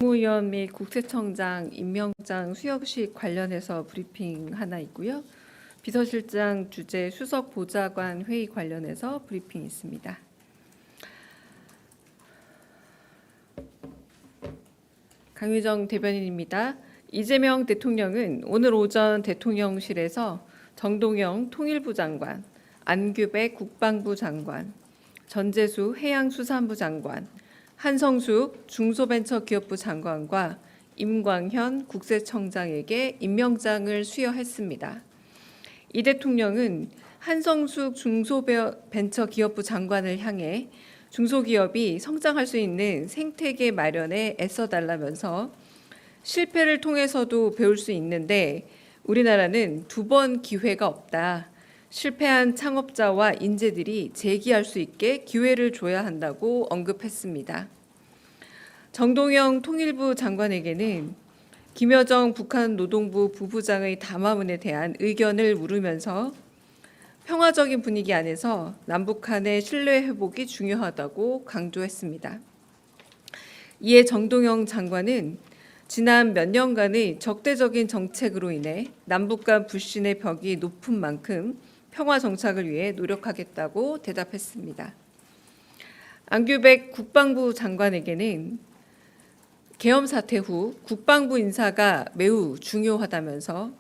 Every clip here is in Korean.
국무위원 및 국세청장 임명장 수여식 관련해서 브리핑 하나 있고요. 비서실장 주재 수석 보좌관 회의 관련해서 브리핑이 있습니다. 강유정 대변인입니다. 이재명 대통령은 오늘 오전 대통령실에서 정동영 통일부 장관, 안규백 국방부 장관, 전재수 해양수산부 장관, 한성숙 중소벤처기업부 장관과 임광현 국세청장에게 임명장을 수여했습니다. 이 대통령은 한성숙 중소벤처기업부 장관을 향해 중소기업이 성장할 수 있는 생태계 마련에 애써달라면서 실패를 통해서도 배울 수 있는데 우리나라는 2번 기회가 없다. 실패한 창업자와 인재들이 재기할 수 있게 기회를 줘야 한다고 언급했습니다. 정동영 통일부 장관에게는 김여정 북한 노동부 부부장의 담화문에 대한 의견을 물으면서 평화적인 분위기 안에서 남북 간의 신뢰 회복이 중요하다고 강조했습니다. 이에 정동영 장관은 지난 몇 년간의 적대적인 정책으로 인해 남북 간 불신의 벽이 높은 만큼 평화 정착을 위해 노력하겠다고 대답했습니다. 안규백 국방부 장관에게는 계엄 사태 후 국방부 인사가 매우 중요하다면서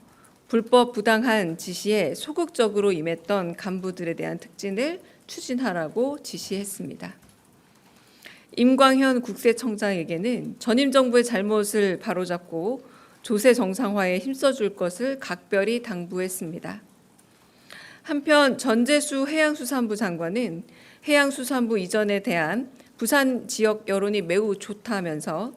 불법 부당한 지시에 소극적으로 임했던 간부들에 대한 특진을 추진하라고 지시했습니다. 임광현 국세청장에게는 전임 정부의 잘못을 바로잡고 조세 정상화에 힘써줄 것을 각별히 당부했습니다. 한편 전재수 해양수산부 장관은 해양수산부 이전에 대한 부산 지역 여론이 매우 좋다면서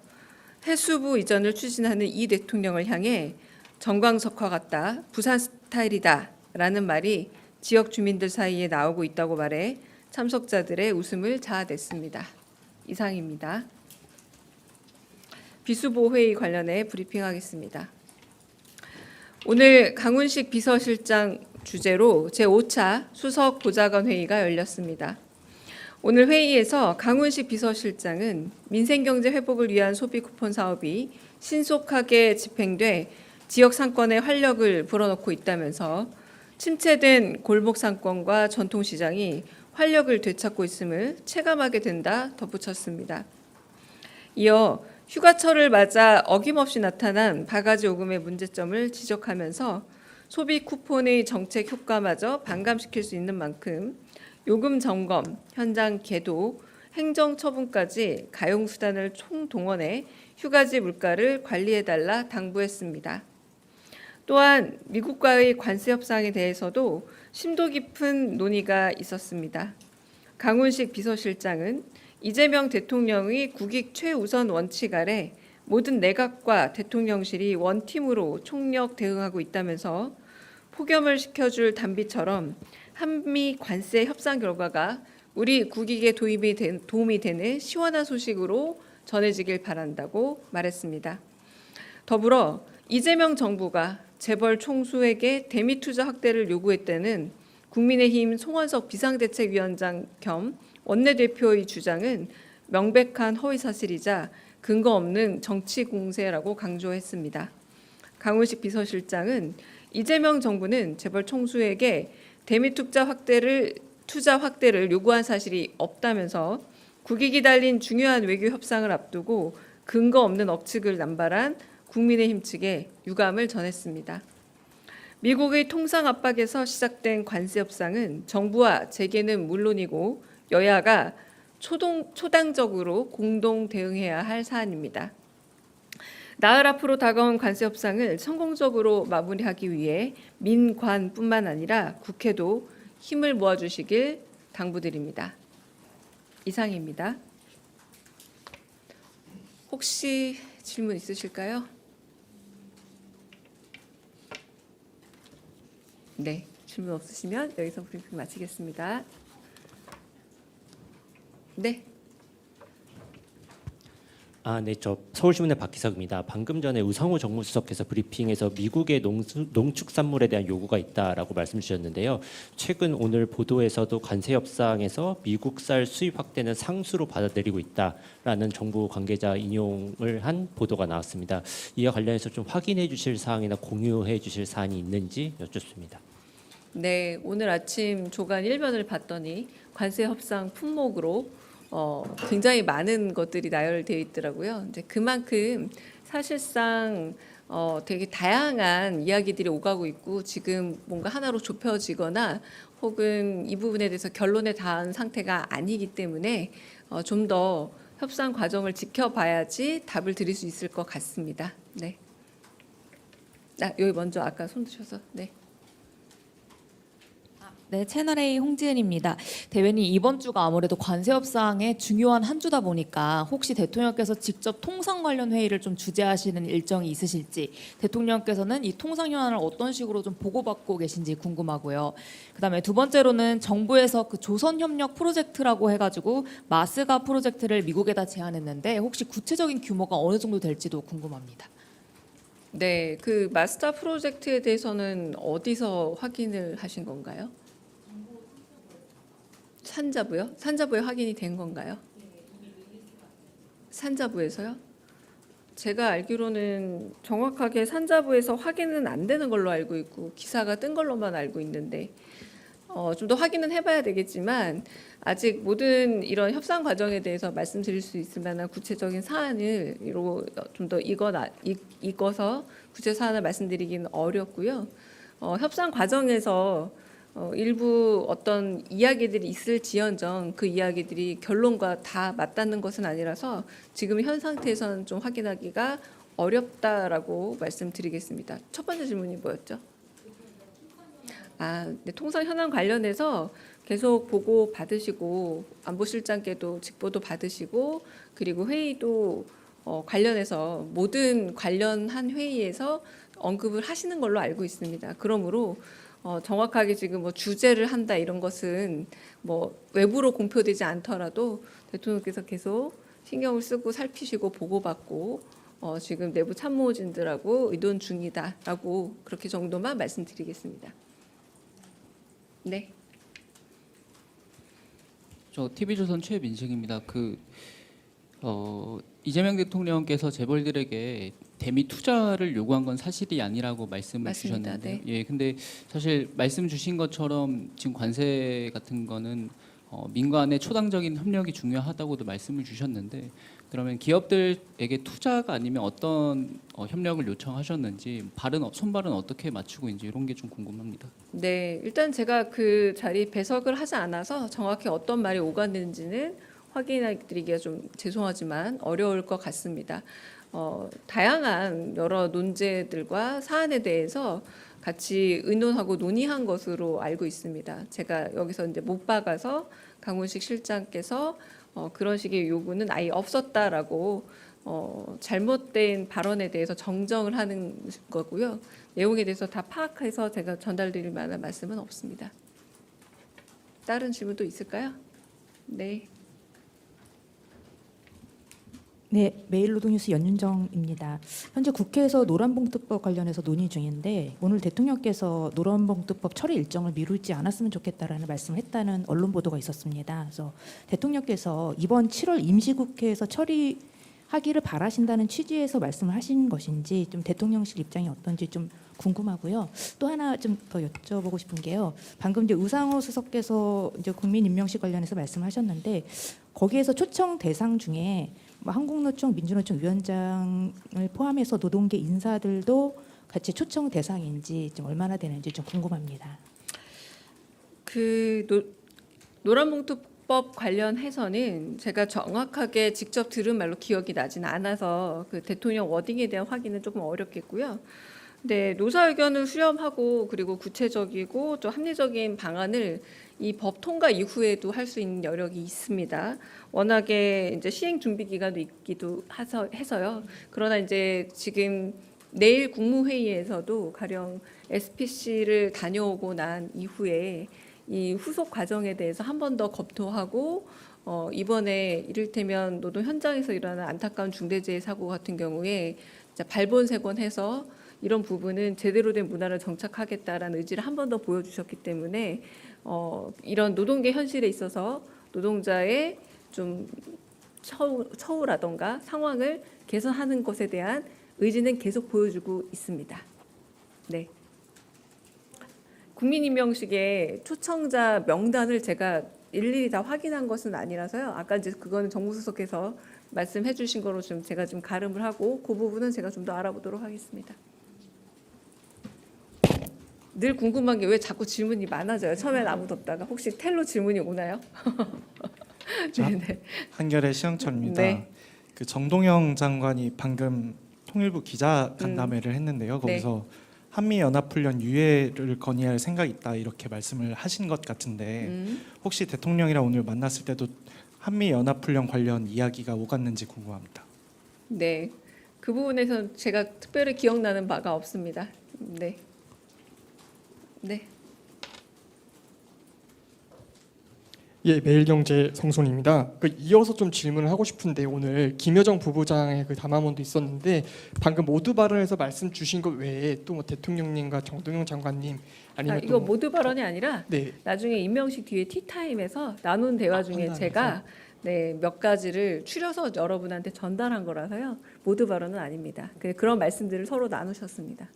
해수부 이전을 추진하는 이 대통령을 향해 정광석화 같다, 부산 스타일이다 라는 말이 지역 주민들 사이에 나오고 있다고 말해 참석자들의 웃음을 자아냈습니다. 이상입니다. 비수보회의 관련해 브리핑하겠습니다. 오늘 강훈식 비서실장 주재로 제5차 수석 보좌관 회의가 열렸습니다. 오늘 회의에서 강훈식 비서실장은 민생경제 회복을 위한 소비 쿠폰 사업이 신속하게 집행돼 지역 상권에 활력을 불어넣고 있다면서 침체된 골목 상권과 전통시장이 활력을 되찾고 있음을 체감하게 된다 덧붙였습니다. 이어 휴가철을 맞아 어김없이 나타난 바가지 요금의 문제점을 지적하면서 소비 쿠폰의 정책 효과마저 반감시킬 수 있는 만큼 요금 점검, 현장 계도, 행정 처분까지 가용수단을 총동원해 휴가지 물가를 관리해달라 당부했습니다. 또한 미국과의 관세 협상에 대해서도 심도 깊은 논의가 있었습니다. 강훈식 비서실장은 이재명 대통령의 국익 최우선 원칙 아래 모든 내각과 대통령실이 원팀으로 총력 대응하고 있다면서 폭염을 식혀줄 단비처럼 한미 관세 협상 결과가 우리 국익에 도움이 되는 시원한 소식으로 전해지길 바란다고 말했습니다. 더불어 이재명 정부가 재벌 총수에게 대미 투자 확대를 요구했다는 국민의힘 송원석 비상대책위원장 겸 원내대표의 주장은 명백한 허위사실이자 근거 없는 정치 공세라고 강조했습니다. 강훈식 비서실장은 이재명 정부는 재벌 총수에게 대미 투자 확대를 요구한 사실이 없다면서 국익이 달린 중요한 외교 협상을 앞두고 근거 없는 억측을 남발한 국민의힘 측에 유감을 전했습니다. 미국의 통상 압박에서 시작된 관세 협상은 정부와 재계는 물론이고 여야가 초당적으로 공동 대응해야 할 사안입니다. 나흘 앞으로 다가온 관세 협상을 성공적으로 마무리하기 위해 민관뿐만 아니라 국회도 힘을 모아주시길 당부드립니다. 이상입니다. 혹시 질문 있으실까요? 네, 질문 없으시면 여기서 브리핑 마치겠습니다. 네. 네, 저 서울신문의 박기석입니다. 방금 전에 우상호 정무수석께서 브리핑에서 미국의 농축산물에 대한 요구가 있다라고 말씀 주셨는데요. 최근 오늘 보도에서도 관세 협상에서 미국쌀 수입 확대는 상수로 받아들이고 있다라는 정부 관계자 인용을 한 보도가 나왔습니다. 이와 관련해서 좀 확인해 주실 사항이나 공유해 주실 사안이 있는지 여쭙습니다. 네, 오늘 아침 조간 1면을 봤더니 관세 협상 품목으로 굉장히 많은 것들이 나열되어 있더라고요. 이제 그만큼 사실상 되게 다양한 이야기들이 오가고 있고 지금 뭔가 하나로 좁혀지거나 혹은 이 부분에 대해서 결론에 닿은 상태가 아니기 때문에 좀 더 협상 과정을 지켜봐야지 답을 드릴 수 있을 것 같습니다. 네. 여기 먼저 아까 손 드셔서 네. 네, 채널A 홍지은입니다. 대변인 이번 주가 아무래도 관세 협상의 중요한 한 주다 보니까 혹시 대통령께서 직접 통상 관련 회의를 좀 주재하시는 일정이 있으실지, 대통령께서는 이 통상 현안을 어떤 식으로 좀 보고받고 계신지 궁금하고요. 그다음에 두 번째로는 정부에서 그 조선 협력 프로젝트라고 해가지고 마스가 프로젝트를 미국에다 제안했는데 혹시 구체적인 규모가 어느 정도 될지도 궁금합니다. 네, 그 마스터 프로젝트에 대해서는 어디서 확인을 하신 건가요? 산자부요? 산자부에 확인이 된 건가요? 산자부에서요? 제가 알기로는 정확하게 산자부에서 확인은 안 되는 걸로 알고 있고 기사가 뜬 걸로만 알고 있는데 좀 더 확인은 해봐야 되겠지만 아직 모든 이런 협상 과정에 대해서 말씀드릴 수 있을 만한 구체적인 사안을 좀 더 읽어서 구체 사안을 말씀드리기는 어렵고요. 협상 과정에서 일부 어떤 이야기들이 있을지언정 그 이야기들이 결론과 다 맞닿는 것은 아니라서 지금 현 상태에서는 좀 확인하기가 어렵다라고 말씀드리겠습니다. 첫 번째 질문이 뭐였죠? 네, 통상 현안 관련해서 계속 보고 받으시고 안보실장께도 직보도 받으시고 그리고 회의도 관련해서 모든 관련한 회의에서 언급을 하시는 걸로 알고 있습니다. 그러므로 정확하게 지금 뭐 주재를 한다 이런 것은 뭐 외부로 공표되지 않더라도 대통령께서 계속 신경을 쓰고 살피시고 보고받고 지금 내부 참모진들하고 의논 중이다라고 그렇게 정도만 말씀드리겠습니다. 네. 저 TV조선 최민식입니다. 이재명 대통령께서 재벌들에게 대미 투자를 요구한 건 사실이 아니라고 말씀을 맞습니다. 주셨는데, 네. 예, 근데 사실 말씀 주신 것처럼 지금 관세 같은 거는 민간의 초당적인 협력이 중요하다고도 말씀을 주셨는데, 그러면 기업들에게 투자가 아니면 어떤 협력을 요청하셨는지 손발은 어떻게 맞추고 있는지 이런 게 좀 궁금합니다. 네, 일단 제가 그 자리 배석을 하지 않아서 정확히 어떤 말이 오갔는지는 확인해드리기가 좀 죄송하지만 어려울 것 같습니다. 다양한 여러 논제들과 사안에 대해서 같이 의논하고 논의한 것으로 알고 있습니다. 제가 여기서 이제 못 박아서 강훈식 실장께서 그런 식의 요구는 아예 없었다라고 잘못된 발언에 대해서 정정을 하는 거고요. 내용에 대해서 다 파악해서 제가 전달드릴 만한 말씀은 없습니다. 다른 질문도 있을까요? 네. 네, 매일노동뉴스 연윤정입니다. 현재 국회에서 노란봉투법 관련해서 논의 중인데 오늘 대통령께서 노란봉투법 처리 일정을 미루지 않았으면 좋겠다라는 말씀을 했다는 언론 보도가 있었습니다. 그래서 대통령께서 이번 7월 임시국회에서 처리하기를 바라신다는 취지에서 말씀을 하신 것인지 좀 대통령실 입장이 어떤지 좀 궁금하고요. 또 하나 좀 더 여쭤보고 싶은 게요. 방금 이제 우상호 수석께서 이제 국민임명식 관련해서 말씀하셨는데 거기에서 초청 대상 중에 한국노총, 민주노총 위원장을 포함해서 노동계 인사들도 같이 초청 대상인지 좀 얼마나 되는지 좀 궁금합니다. 노란봉투법 관련해서는 제가 정확하게 직접 들은 말로 기억이 나지는 않아서 그 대통령 워딩에 대한 확인은 조금 어렵겠고요. 네, 노사 의견을 수렴하고 그리고 구체적이고 또 합리적인 방안을 이 법 통과 이후에도 할 수 있는 여력이 있습니다. 워낙에 이제 시행 준비 기간도 있기도 해서요. 그러나 이제 지금 내일 국무회의에서도 가령 SPC를 다녀오고 난 이후에 이 후속 과정에 대해서 한 번 더 검토하고 이번에 이를테면 노동 현장에서 일어나는 안타까운 중대재해 사고 같은 경우에 진짜 발본색원해서 이런 부분은 제대로 된 문화를 정착하겠다라는 의지를 한 번 더 보여주셨기 때문에 이런 노동계 현실에 있어서 노동자의 좀 처우라던가 상황을 개선하는 것에 대한 의지는 계속 보여주고 있습니다. 네. 국민임명식의 초청자 명단을 제가 일일이 다 확인한 것은 아니라서요. 아까 이제 그거는 정무수석께서 말씀해 주신 거로 좀 제가 좀 가름을 하고 그 부분은 제가 좀 더 알아보도록 하겠습니다. 늘 궁금한 게 왜 자꾸 질문이 많아져요. 처음엔 아무도 없다가 혹시 텔로 질문이 오나요? 네. 한겨레 시영철입니다. 네. 그 정동영 장관이 방금 통일부 기자 간담회를 했는데요. 거기서 한미 연합훈련 유예를 건의할 생각이 있다 이렇게 말씀을 하신 것 같은데 혹시 대통령이랑 오늘 만났을 때도 한미 연합훈련 관련 이야기가 오갔는지 궁금합니다. 네. 그 부분에서 제가 특별히 기억나는 바가 없습니다. 네. 네. 예, 매일경제 성손입니다. 이어서 좀 질문을 하고 싶은데 오늘 김여정 부부장의 그 담화문도 있었는데 방금 모두 발언에서 말씀 주신 것 외에 또 뭐 대통령님과 정동영 장관님 아니면 이거 모두 발언이 아니라 네, 나중에 임명식 뒤에 티타임에서 나눈 대화 중에 한담에서? 제가 몇 가지를 추려서 여러분한테 전달한 거라서요. 모두 발언은 아닙니다. 그런 말씀들을 서로 나누셨습니다.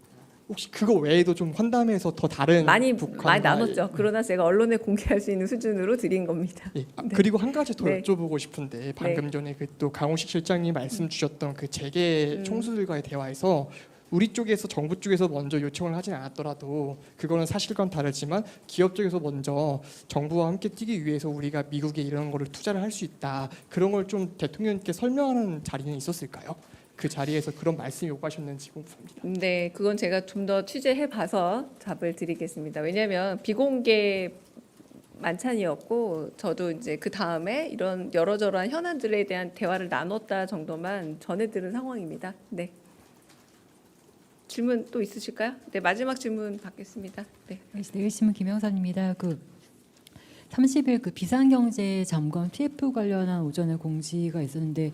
혹시 그거 외에도 좀 환담에서 더 다른 많이 북한과의- 나눴죠. 그러나 제가 언론에 공개할 수 있는 수준으로 드린 겁니다. 예, 그리고 한 가지 더 네. 여쭤보고 싶은데 방금 전에 그 또 강훈식 실장님 말씀 주셨던 그 재계 총수들과의 대화에서 우리 쪽에서 정부 쪽에서 먼저 요청을 하진 않았더라도 그거는 사실과는 다르지만 기업 쪽에서 먼저 정부와 함께 뛰기 위해서 우리가 미국에 이런 거를 투자를 할 수 있다 그런 걸 좀 대통령님께 설명하는 자리는 있었을까요? 그 자리에서 그런 말씀이 오가셨는지 궁금합니다. 네, 그건 제가 좀 더 취재해 봐서 답을 드리겠습니다. 왜냐하면 비공개 만찬이었고 저도 이제 그 다음에 이런 여러저러한 현안들에 대한 대화를 나눴다 정도만 전해 들은 상황입니다. 네. 질문 또 있으실까요? 네, 마지막 질문 받겠습니다. 네. 내일신문 김영선입니다. 30일 그 비상경제 점검 TF 관련한 오전에 공지가 있었는데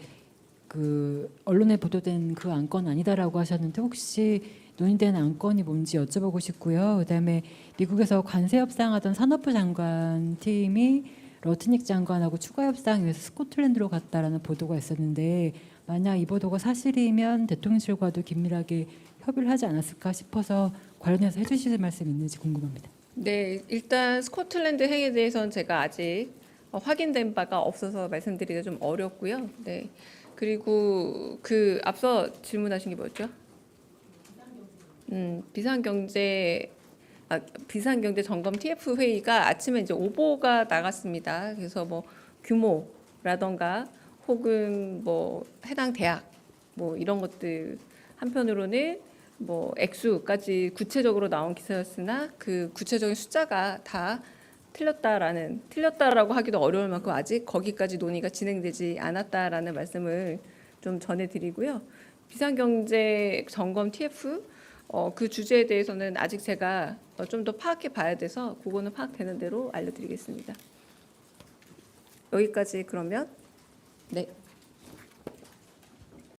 언론에 보도된 그 안건 아니다라고 하셨는데 혹시 논의된 안건이 뭔지 여쭤보고 싶고요. 그다음에 미국에서 관세 협상하던 산업부 장관 팀이 러트닉 장관하고 추가 협상 위해서 스코틀랜드로 갔다라는 보도가 있었는데 만약 이 보도가 사실이면 대통령실과도 긴밀하게 협의를 하지 않았을까 싶어서 관련해서 해주실 말씀 있는지 궁금합니다. 네, 일단 스코틀랜드 행에 대해서는 제가 아직 확인된 바가 없어서 말씀드리기가 좀 어렵고요. 네. 그리고 앞서 질문하신 게 뭐였죠? 비상경제 점검 TF 회의가 아침에 이제 오보가 나갔습니다. 그래서 뭐 규모라던가 혹은 뭐 해당 대학 뭐 이런 것들 한편으로는 뭐 액수까지 구체적으로 나온 기사였으나 그 구체적인 숫자가 다 틀렸다라고 하기도 어려울 만큼 아직 거기까지 논의가 진행되지 않았다라는 말씀을 좀 전해드리고요. 비상경제 점검 TF 그 주제에 대해서는 아직 제가 좀 더 파악해 봐야 돼서 그거는 파악되는 대로 알려드리겠습니다. 여기까지 그러면 네.